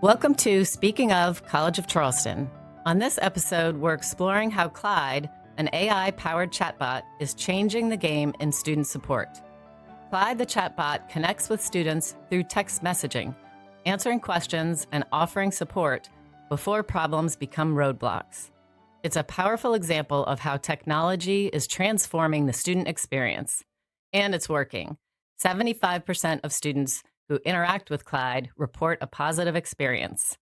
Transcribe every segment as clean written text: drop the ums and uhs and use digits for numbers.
Welcome to Speaking of College of Charleston. On this episode, we're exploring how Clyde, an AI-powered chatbot, is changing the game in student support. Clyde the chatbot connects with students through text messaging, answering questions and offering support before problems become roadblocks. It's a powerful example of how technology is transforming the student experience. And it's working. 75% of students who interact with Clyde report a positive experience.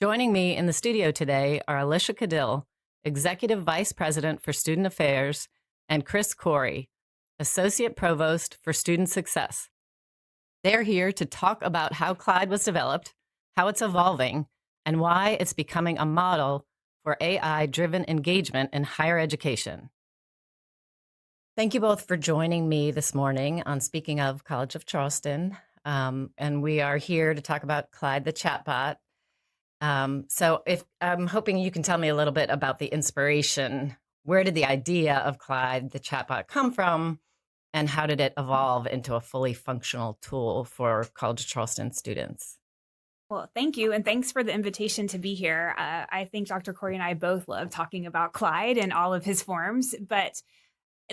Joining me in the studio today are Alicia Caudill, Executive Vice President for Student Affairs, and Chris Korey, Associate Provost for Student Success. They're here to talk about how Clyde was developed, how it's evolving, and why it's becoming a model for AI-driven engagement in higher education. Thank you both for joining me this morning on Speaking of College of Charleston. And we are here to talk about Clyde the chatbot. So if I'm hoping you can tell me a little bit about the inspiration. Where did the idea of Clyde the chatbot come from, and how did it evolve into a fully functional tool for College of Charleston students? Well, thank you. And thanks for the invitation to be here. I think Dr. Korey and I both love talking about Clyde in all of his forms, but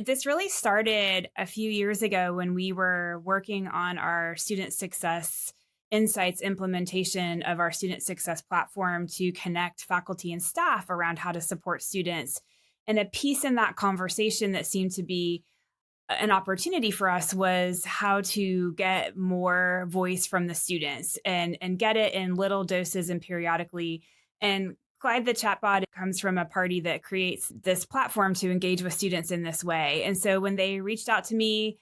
this really started a few years ago when we were working on our student success insights implementation of our student success platform to connect faculty and staff around how to support students. And a piece in that conversation that seemed to be an opportunity for us was how to get more voice from the students and get it in little doses and periodically. And Clyde the chatbot comes from a party that creates this platform to engage with students in this way. And so when they reached out to me,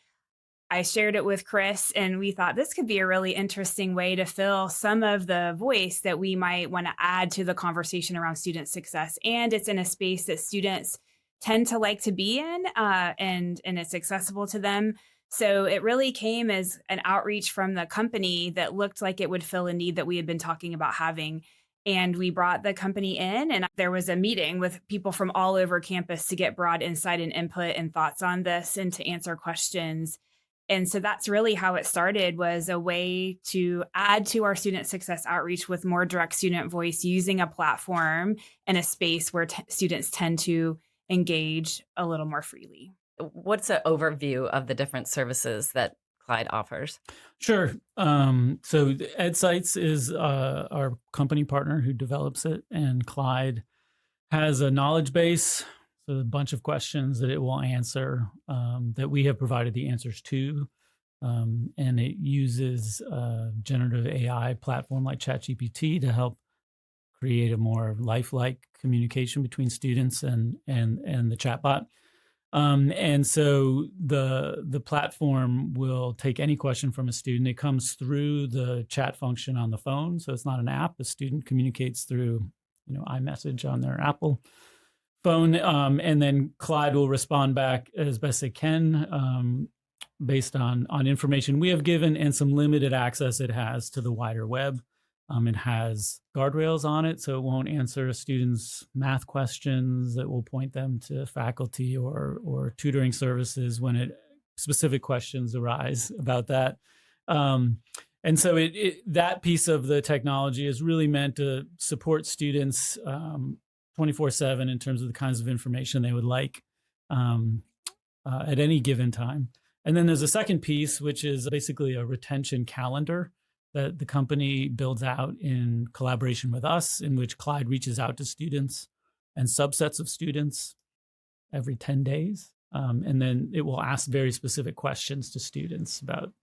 I shared it with Chris, and we thought this could be a really interesting way to fill some of the voice that we might want to add to the conversation around student success. And it's in a space that students tend to like to be in, and it's accessible to them. So it really came as an outreach from the company that looked like it would fill a need that we had been talking about having. And we brought the company in, and there was a meeting with people from all over campus to get broad insight and input and thoughts on this and to answer questions. And so that's really how it started, was a way to add to our student success outreach with more direct student voice using a platform and a space where students tend to engage a little more freely. What's an overview of the different services that Clyde offers? Sure. So EdSites is our company partner who develops it, and Clyde has a knowledge base, so a bunch of questions that it will answer that we have provided the answers to, and it uses a generative AI platform like ChatGPT to help create a more lifelike communication between students and the chatbot. And so the platform will take any question from a student. It comes through the chat function on the phone, so it's not an app. The student communicates through, iMessage on their Apple phone, and then Clyde will respond back as best they can based on information we have given and some limited access it has to the wider web. It has guardrails on it, so it won't answer a student's math questions. It will point them to faculty or tutoring services when specific questions arise about that. And so that piece of the technology is really meant to support students 24/7 in terms of the kinds of information they would like at any given time. And then there's a second piece, which is basically a retention calendar that the company builds out in collaboration with us, in which Clyde reaches out to students and subsets of students every 10 days. And then it will ask very specific questions to students about,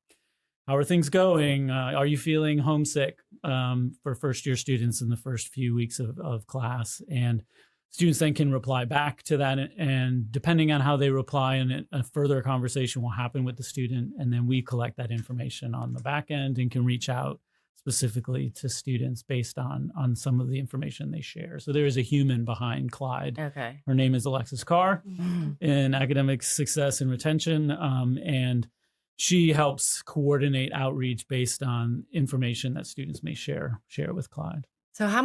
how are things going? Are you feeling homesick, for first-year students in the first few weeks of class? And students then can reply back to that, and depending on how they reply, and a further conversation will happen with the student, and then we collect that information on the back end and can reach out specifically to students based on some of the information they share. So there is a human behind Clyde. Okay. Her name is Alexis Carr in academic success and retention, and she helps coordinate outreach based on information that students may share with Clyde. So how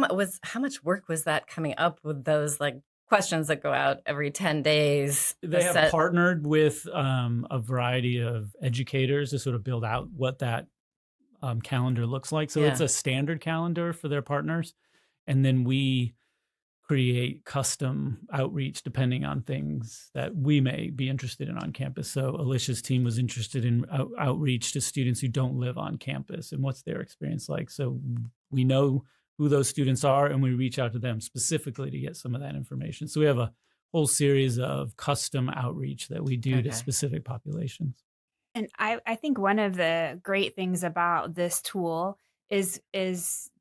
much work was that coming up with those questions that go out every 10 days? They have partnered with a variety of educators to sort of build out what that calendar looks like. So Yeah. it's a standard calendar for their partners. And then we create custom outreach depending on things that we may be interested in on campus. So Alicia's team was interested in outreach to students who don't live on campus and what's their experience like. So we know who those students are and we reach out to them specifically to get some of that information. So we have a whole series of custom outreach that we do to specific populations. And I think one of the great things about this tool is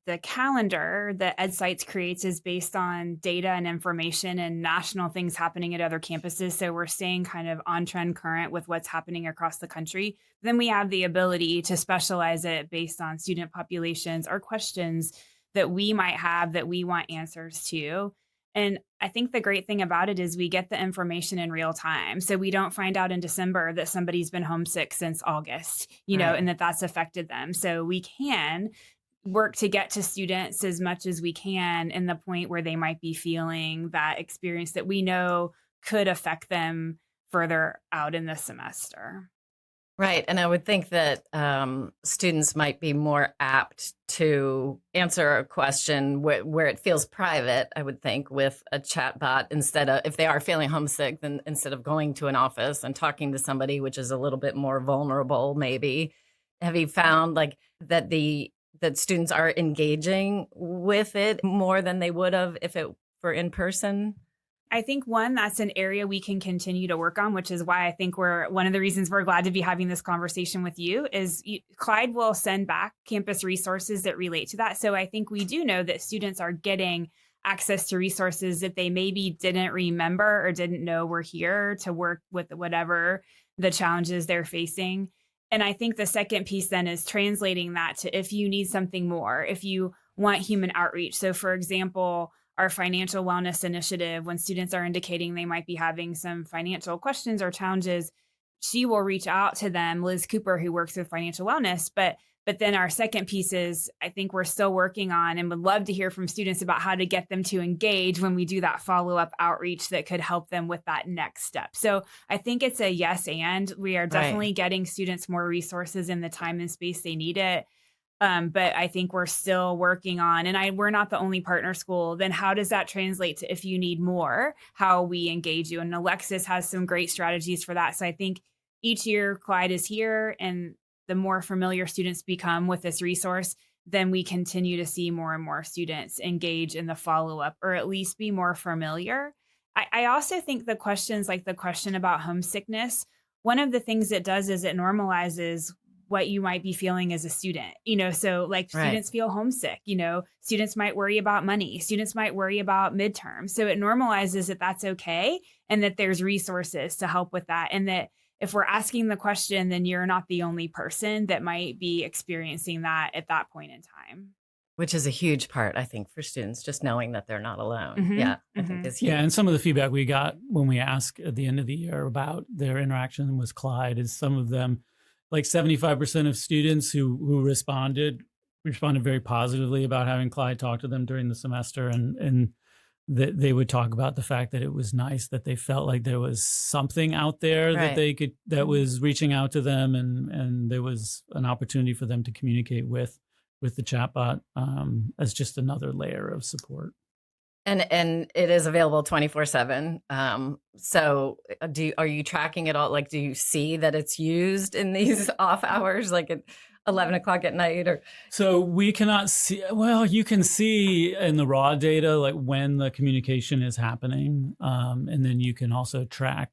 the calendar that EdSites creates is based on data and information and national things happening at other campuses. So we're staying kind of on trend current with what's happening across the country. Then we have the ability to specialize it based on student populations or questions that we might have that we want answers to. And I think the great thing about it is we get the information in real time. So we don't find out in December that somebody's been homesick since August, you know, and that's affected them. So we can work to get to students as much as we can in the point where they might be feeling that experience that we know could affect them further out in the semester. Right. And I would think that students might be more apt to answer a question where it feels private, I would think, with a chatbot instead of, if they are feeling homesick, then instead of going to an office and talking to somebody, which is a little bit more vulnerable, maybe. Have you found like that that students are engaging with it more than they would have if it were in person? I think that's an area we can continue to work on, which is why I think one of the reasons we're glad to be having this conversation with you is Clyde will send back campus resources that relate to that. So I think we do know that students are getting access to resources that they maybe didn't remember or didn't know were here to work with whatever the challenges they're facing. And I think the second piece then is translating that to if you need something more, if you want human outreach. So for example, our financial wellness initiative, when students are indicating they might be having some financial questions or challenges, she will reach out to them, Liz Cooper, who works with financial wellness. But then our second piece is, I think we're still working on and would love to hear from students about how to get them to engage when we do that follow-up outreach that could help them with that next step. So I think it's a yes, and we are definitely getting students more resources in the time and space they need it. But I think we're still working on, and we're not the only partner school, then how does that translate to if you need more, how we engage you? And Alexis has some great strategies for that. So I think each year Clyde is here, and the more familiar students become with this resource, then we continue to see more and more students engage in the follow-up or at least be more familiar. I also think the questions like the question about homesickness, one of the things it does is it normalizes what you might be feeling as a student, so like students feel homesick, students might worry about money, students might worry about midterms. So it normalizes that that's okay. And that there's resources to help with that. And that if we're asking the question, then you're not the only person that might be experiencing that at that point in time. Which is a huge part, I think, for students, just knowing that they're not alone. Yeah, I think is huge. Yeah, and some of the feedback we got when we asked at the end of the year about their interaction with Clyde is some of them, like 75% of students who responded very positively about having Clyde talk to them during the semester, and that they would talk about the fact that it was nice that they felt like there was something out there that they could, that was reaching out to them, and there was an opportunity for them to communicate with the chatbot as just another layer of support. And it is available 24/7. So are you tracking it all? Like, do you see that it's used in these off hours, like at 11 o'clock at night? Or so we cannot see. Well, you can see in the raw data like when the communication is happening, and then you can also track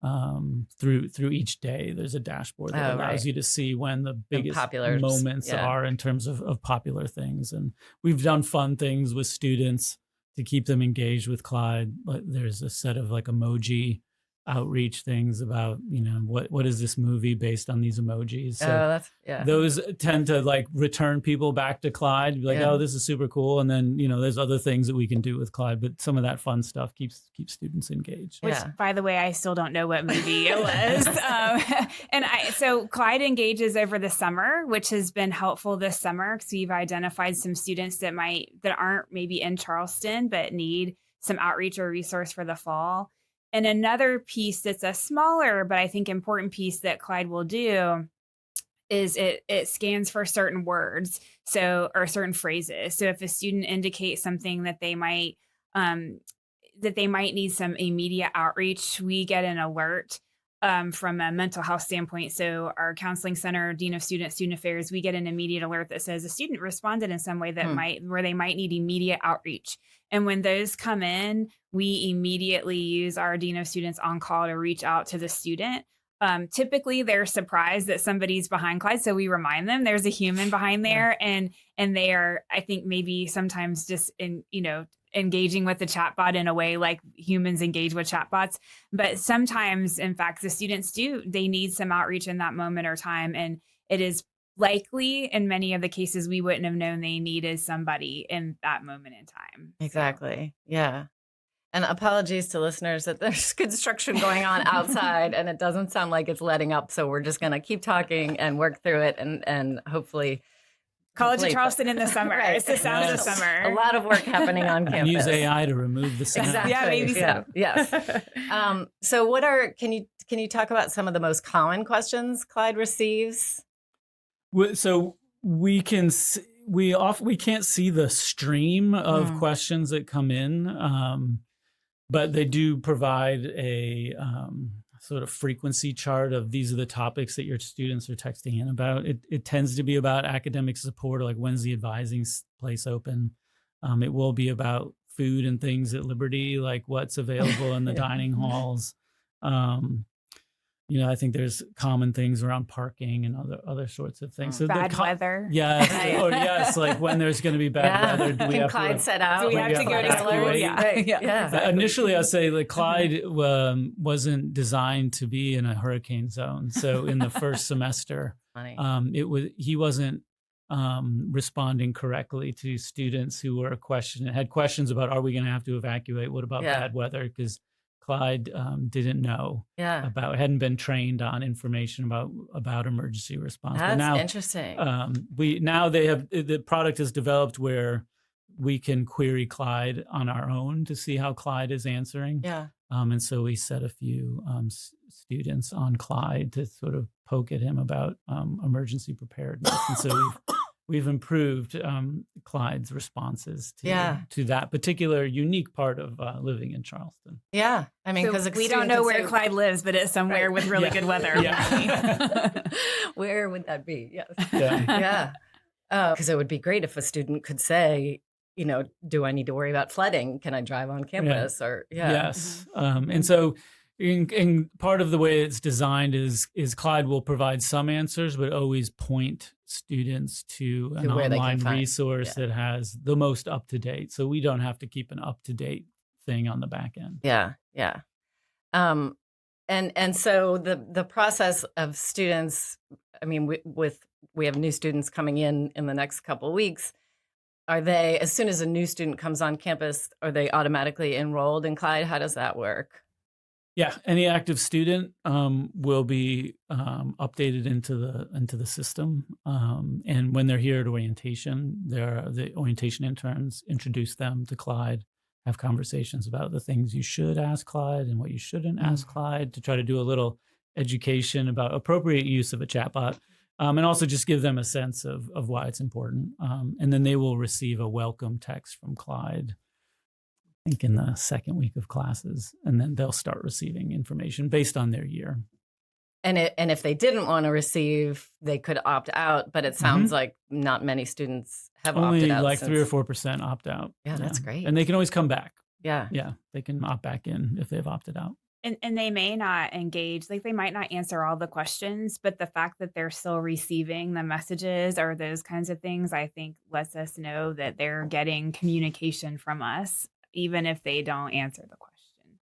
through each day. There's a dashboard that allows you to see when the biggest moments are in terms of popular things. And we've done fun things with students to keep them engaged with Clyde. Like there's a set of like emoji outreach things about, what is this movie based on these emojis? So those tend to like return people back to Clyde, be like, oh, this is super cool. And then, there's other things that we can do with Clyde, but some of that fun stuff keeps students engaged. Which, by the way, I still don't know what movie it was. So Clyde engages over the summer, which has been helpful this summer because we've identified some students that aren't maybe in Charleston, but need some outreach or resource for the fall. And another piece that's a smaller, but I think important piece that Clyde will do is it scans for certain words, or certain phrases. So if a student indicates something that they might need some immediate outreach, we get an alert from a mental health standpoint. So our counseling center, dean of student affairs, we get an immediate alert that says a student responded in some way that where they might need immediate outreach. And when those come in, we immediately use our dean of students on call to reach out to the student. Typically they're surprised that somebody's behind Clyde. So we remind them there's a human behind there, and they are, I think, maybe sometimes just engaging with the chatbot in a way like humans engage with chatbots. But sometimes, in fact, the students they need some outreach in that moment or time. And it is likely in many of the cases we wouldn't have known they needed somebody in that moment in time. Exactly. Yeah. And apologies to listeners that there's construction going on outside and it doesn't sound like it's letting up. So we're just going to keep talking and work through it and hopefully. College of Charleston in the summer. Right. It's the sounds of summer. A lot of work happening on campus. Use AI to remove the sound. Exactly. Yeah, maybe so. Yes. So can you talk about some of the most common questions Clyde receives? So we can't see the stream of questions that come in, but they do provide a sort of frequency chart of these are the topics that your students are texting in about. It tends to be about academic support, or like when's the advising place open. It will be about food and things at Liberty, like what's available in the dining halls. I think there's common things around parking and other sorts of things. So bad weather. Yes. Or yes, like when there's going to be bad weather. Do we have Clyde set out? Do we have to go to school? Yeah. Right. Yeah. Exactly. Initially, I say like Clyde wasn't designed to be in a hurricane zone. So in the first semester, he wasn't responding correctly to students who were had questions about, are we going to have to evacuate? What about bad weather? Because Clyde didn't know hadn't been trained on information about emergency response. That's interesting. The product is developed where we can query Clyde on our own to see how Clyde is answering. Yeah. And so we set a few students on Clyde to sort of poke at him about emergency preparedness. And so we've improved Clyde's responses to that particular unique part of living in Charleston. Yeah. I mean, because we don't know where Clyde lives, but it's somewhere with really good weather. Yeah. Where would that be? Yes. Yeah. Because it would be great if a student could say, do I need to worry about flooding? Can I drive on campus? Yes. And so in part of the way it's designed is Clyde will provide some answers, but always point students to an online resource that has the most up-to-date. So we don't have to keep an up-to-date thing on the back end. Yeah. And so the process of students, I mean, we have new students coming in the next couple of weeks. Are they, as soon as a new student comes on campus, are they automatically enrolled in Clyde? How does that work? Yeah, any active student will be updated into the system, and when they're here at orientation, the orientation interns introduce them to Clyde, have conversations about the things you should ask Clyde and what you shouldn't ask Clyde, to try to do a little education about appropriate use of a chatbot, and also just give them a sense of why it's important. And then they will receive a welcome text from Clyde, I think in the second week of classes, and then they'll start receiving information based on their year. And if they didn't want to receive, they could opt out, but it sounds like not many students have opted out. Only like 3 or 4% opt out. Yeah, that's great. And they can always come back. Yeah. Yeah, they can opt back in if they've opted out. And they may not engage, like they might not answer all the questions, but the fact that they're still receiving the messages or those kinds of things, I think lets us know that they're getting communication from us, even if they don't answer the question.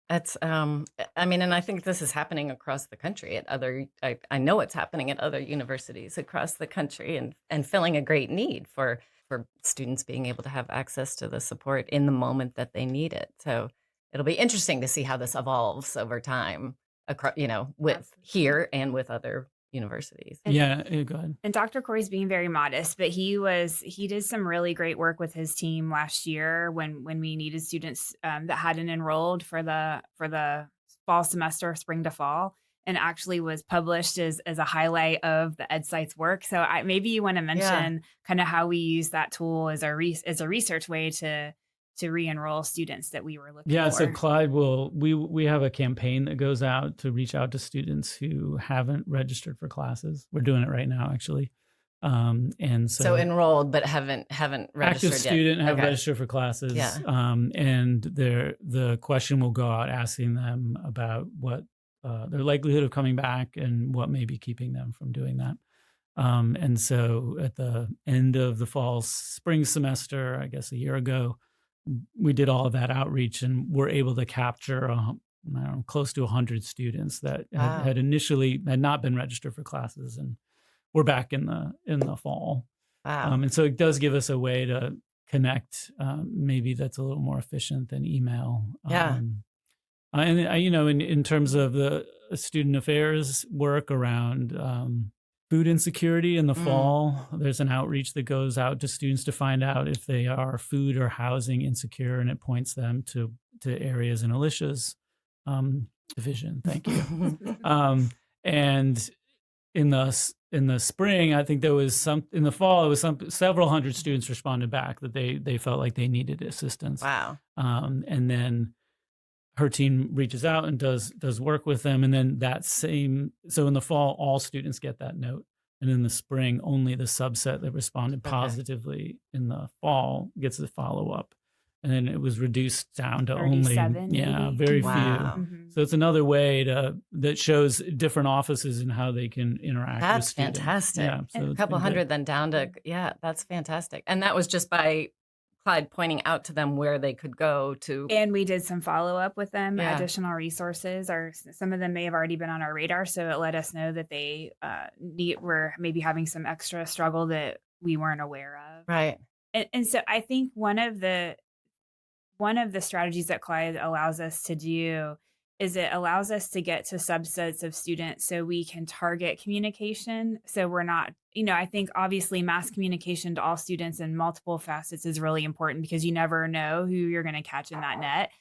That's, I mean, and I think this is happening across the country I know it's happening at other universities across the country, and filling a great need for students being able to have access to the support in the moment that they need it. So it'll be interesting to see how this evolves over time, across, with here and with other universities. Go ahead. And Dr. Korey's being very modest, but he did some really great work with his team last year when we needed students that hadn't enrolled for the fall semester, spring to fall. and actually was published as a highlight of the EdSites work. So maybe you want to mention kind of how we use that tool as a research way to re-enroll students that we were looking for. So Clyde we have a campaign that goes out to reach out to students who haven't registered for classes. We're doing it right now, actually. And so enrolled, but haven't registered active yet. student have registered for classes. Yeah. And the question will go out asking them about what their likelihood of coming back and what may be keeping them from doing that. And so at the end of the spring semester, I guess a year ago, we did all of that outreach and were able to capture close to 100 students that had initially not been registered for classes, and we're back in the fall. Wow. And so it does give us a way to connect. Maybe that's a little more efficient than email. And in terms of the student affairs work around food insecurity in the fall, there's an outreach that goes out to students to find out if they are food or housing insecure, and it points them to areas in Alicia's division. Thank you. And in the spring, I think there was in the fall, it was several hundred students responded back that they felt like they needed assistance. Wow. And then her team reaches out and does work with them. And then so in the fall, all students get that note. And in the spring, only the subset that responded positively in the fall gets the follow-up. And then it was reduced down to only very few. Mm-hmm. So it's another way that shows different offices and how they can interact with students. That's fantastic. Yeah, so a couple hundred, then down to, that's fantastic. And that was just by Clyde pointing out to them where they could go to. And we did some follow-up with them, additional resources, or some of them may have already been on our radar. So it let us know that they were maybe having some extra struggle that we weren't aware of. Right. And so I think one of the strategies that Clyde allows us to do is it allows us to get to subsets of students so we can target communication. So we're not, I think obviously mass communication to all students in multiple facets is really important because you never know who you're going to catch in that net.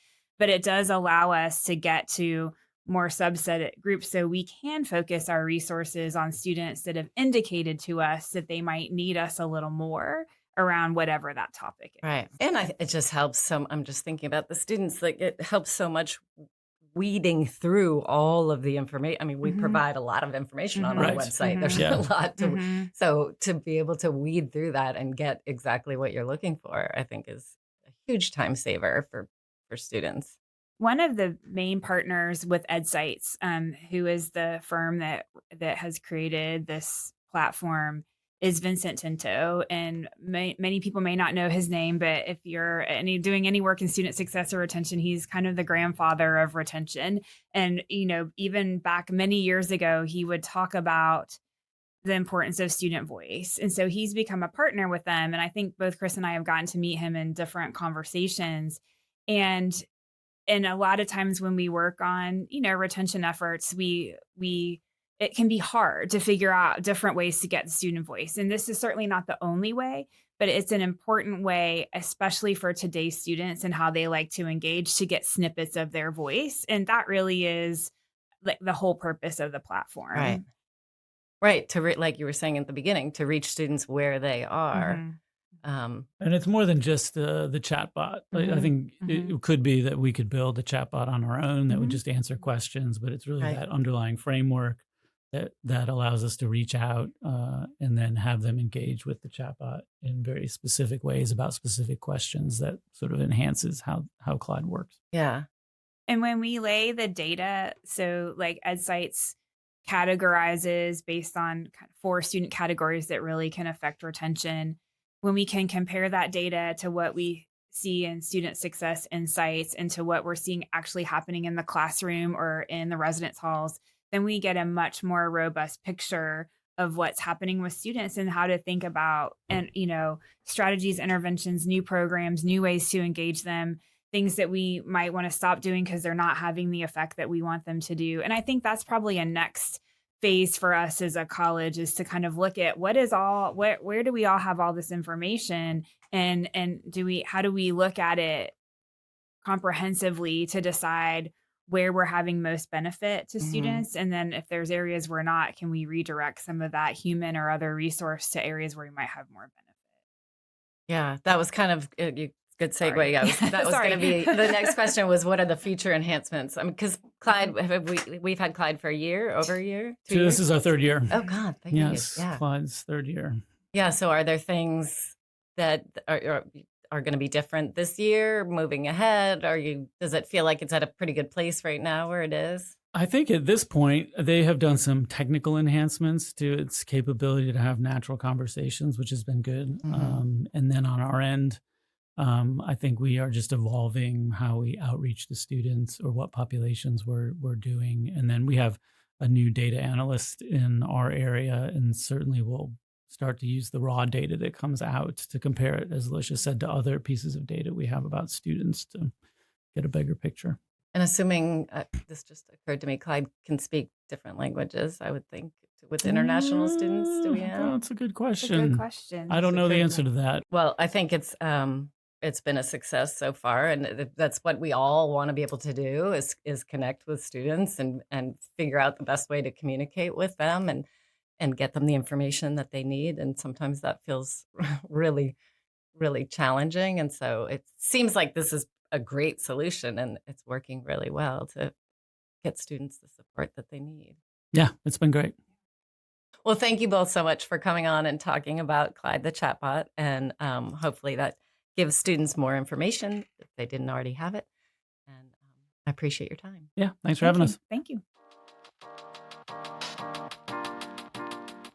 But it does allow us to get to more subset groups so we can focus our resources on students that have indicated to us that they might need us a little more around whatever that topic is. Right. And it just helps I'm just thinking about the students, like it helps so much weeding through all of the information. I mean, we provide a lot of information on our website. There's a lot so to be able to weed through that and get exactly what you're looking for, I think is a huge time saver for students. One of the main partners with EdSites, who is the firm that has created this platform, is Vincent Tinto. And many people may not know his name, but if you're doing any work in student success or retention, he's kind of the grandfather of retention. And, even back many years ago, he would talk about the importance of student voice. And so he's become a partner with them. And I think both Chris and I have gotten to meet him in different conversations. And a lot of times when we work on, retention efforts, it can be hard to figure out different ways to get the student voice. And this is certainly not the only way, but it's an important way, especially for today's students and how they like to engage, to get snippets of their voice. And that really is like the whole purpose of the platform. Right. Like you were saying at the beginning, to reach students where they are. And it's more than just the chatbot. I think it could be that we could build a chatbot on our own that would just answer questions, but it's really that underlying framework that allows us to reach out and then have them engage with the chatbot in very specific ways about specific questions that sort of enhances how Clyde works. Yeah. And when we lay the data, so like EdSites categorizes based on 4 student categories that really can affect retention. When we can compare that data to what we see in student success insights and to what we're seeing actually happening in the classroom or in the residence halls, then we get a much more robust picture of what's happening with students and how to think about and strategies, interventions, new programs, new ways to engage them, things that we might want to stop doing because they're not having the effect that we want them to do. And I think that's probably a next phase for us as a college, is to kind of look at where do we all have all this information, and how do we look at it comprehensively to decide where we're having most benefit to students. And then if there's areas we're not, can we redirect some of that human or other resource to areas where we might have more benefit? Yeah, that was kind of good segue. Sorry. That was Sorry. going to be the next question was, what are the future enhancements? I mean, because Clyde, we've had Clyde for over a year? So this is our third year. Oh, God. Thank Yes, you. Yeah. Clyde's third year. Yeah. So are there things that are going to be different this year, moving ahead? Does it feel like it's at a pretty good place right now where it is? I think at this point, they have done some technical enhancements to its capability to have natural conversations, which has been good. And then on our end, I think we are just evolving how we outreach to students or what populations we're doing. And then we have a new data analyst in our area, and certainly we'll start to use the raw data that comes out to compare it, as Alicia said, to other pieces of data we have about students to get a bigger picture. And assuming, this just occurred to me, Clyde can speak different languages, I would think, with international students. Do we know? That's a good question. That's a good question. I don't know the answer to that. Well, I think it's been a success so far, and that's what we all want to be able to do is connect with students and figure out the best way to communicate with them and get them the information that they need. And sometimes that feels really, really challenging. And so it seems like this is a great solution, and it's working really well to get students the support that they need. Yeah, it's been great. Well, thank you both so much for coming on and talking about Clyde the chatbot, and hopefully that gives students more information if they didn't already have it. And I appreciate your time. Yeah, thanks for having us. Thank you.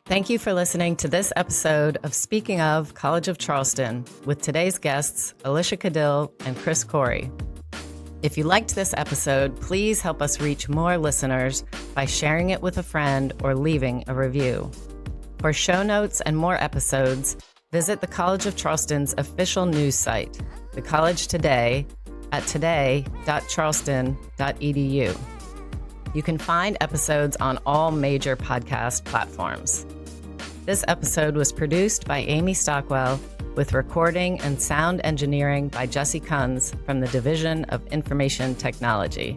Thank you for listening to this episode of Speaking of College of Charleston with today's guests, Alicia Caudill and Chris Korey. If you liked this episode, please help us reach more listeners by sharing it with a friend or leaving a review. For show notes and more episodes, visit the College of Charleston's official news site, The College Today, at today.charleston.edu. You can find episodes on all major podcast platforms. This episode was produced by Amy Stockwell with recording and sound engineering by Jesse Kunz from the Division of Information Technology.